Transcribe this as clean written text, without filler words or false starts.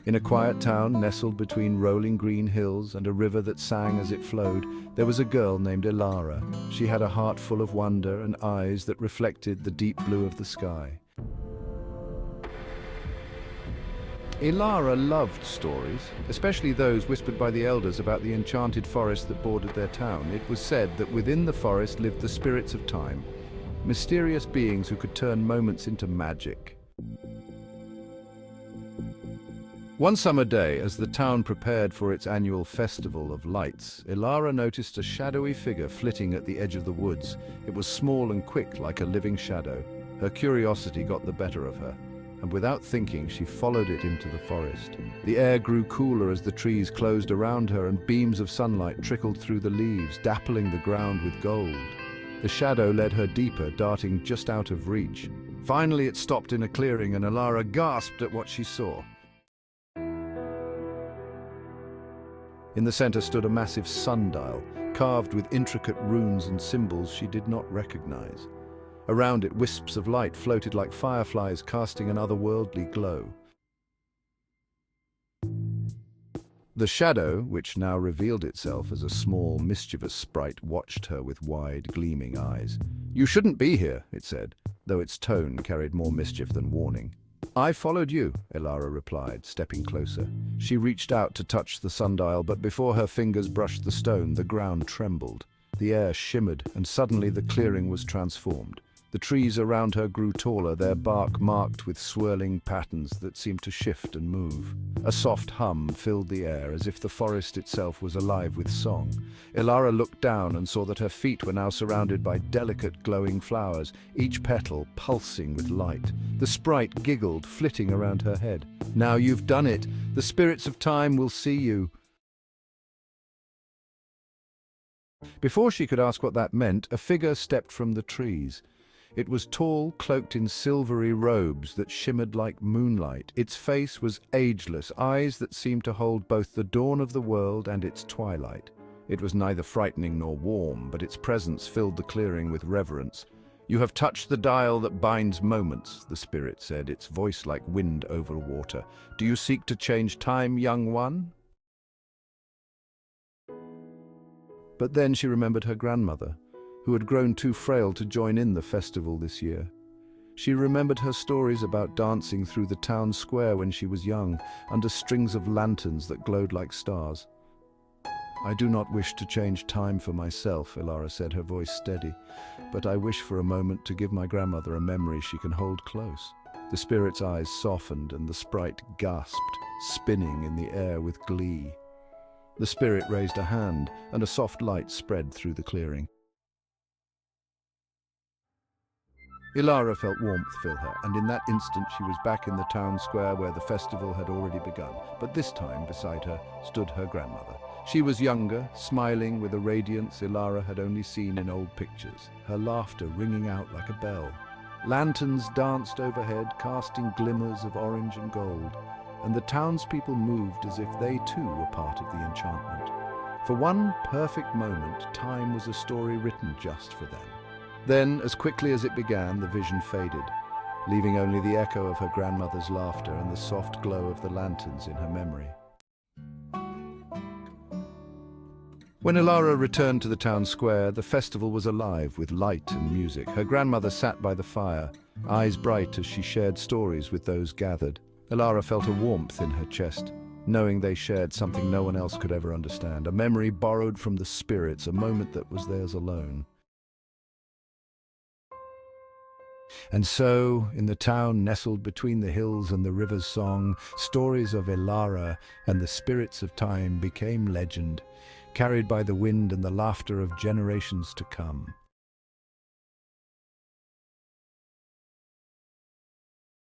In a quiet town nestled between rolling green hills and a river that sang as it flowed, there was a girl named Elara. She had a heart full of wonder and eyes that reflected the deep blue of the sky. Elara loved stories, especially those whispered by the elders about the enchanted forest that bordered their town. It was said that within the forest lived the spirits of time, mysterious beings who could turn moments into magic. One summer day, as the town prepared for its annual festival of lights, Elara noticed a shadowy figure flitting at the edge of the woods. It was small and quick, like a living shadow. Her curiosity got the better of her, and without thinking, she followed it into the forest. The air grew cooler as the trees closed around her, and beams of sunlight trickled through the leaves, dappling the ground with gold. The shadow led her deeper, darting just out of reach. Finally, it stopped in a clearing, and Elara gasped at what she saw. In the center stood a massive sundial, carved with intricate runes and symbols she did not recognize. Around it, wisps of light floated like fireflies, casting an otherworldly glow. The shadow, which now revealed itself as a small, mischievous sprite, watched her with wide, gleaming eyes. "You shouldn't be here," it said, though its tone carried more mischief than warning. "I followed you," Elara replied, stepping closer. She reached out to touch the sundial, but before her fingers brushed the stone, the ground trembled. The air shimmered, and suddenly the clearing was transformed. The trees around her grew taller, their bark marked with swirling patterns that seemed to shift and move. A soft hum filled the air, as if the forest itself was alive with song. Elara looked down and saw that her feet were now surrounded by delicate glowing flowers, each petal pulsing with light. The sprite giggled, flitting around her head. "Now you've done it! The spirits of time will see you!" Before she could ask what that meant, a figure stepped from the trees. It was tall, cloaked in silvery robes that shimmered like moonlight. Its face was ageless, eyes that seemed to hold both the dawn of the world and its twilight. It was neither frightening nor warm, but its presence filled the clearing with reverence. "You have touched the dial that binds moments," the spirit said, its voice like wind over water. "Do you seek to change time, young one?" But then she remembered her grandmother, who had grown too frail to join in the festival this year. She remembered her stories about dancing through the town square when she was young, under strings of lanterns that glowed like stars. "I do not wish to change time for myself," Elara said, her voice steady, "but I wish for a moment to give my grandmother a memory she can hold close." The spirit's eyes softened and the sprite gasped, spinning in the air with glee. The spirit raised a hand, and a soft light spread through the clearing. Elara felt warmth fill her, and in that instant she was back in the town square where the festival had already begun. But this time, beside her, stood her grandmother. She was younger, smiling with a radiance Elara had only seen in old pictures, her laughter ringing out like a bell. Lanterns danced overhead, casting glimmers of orange and gold, and the townspeople moved as if they too were part of the enchantment. For one perfect moment, time was a story written just for them. Then, as quickly as it began, the vision faded, leaving only the echo of her grandmother's laughter and the soft glow of the lanterns in her memory. When Elara returned to the town square, the festival was alive with light and music. Her grandmother sat by the fire, eyes bright as she shared stories with those gathered. Elara felt a warmth in her chest, knowing they shared something no one else could ever understand, a memory borrowed from the spirits, a moment that was theirs alone. And so, in the town nestled between the hills and the river's song, stories of Elara and the spirits of time became legend, carried by the wind and the laughter of generations to come.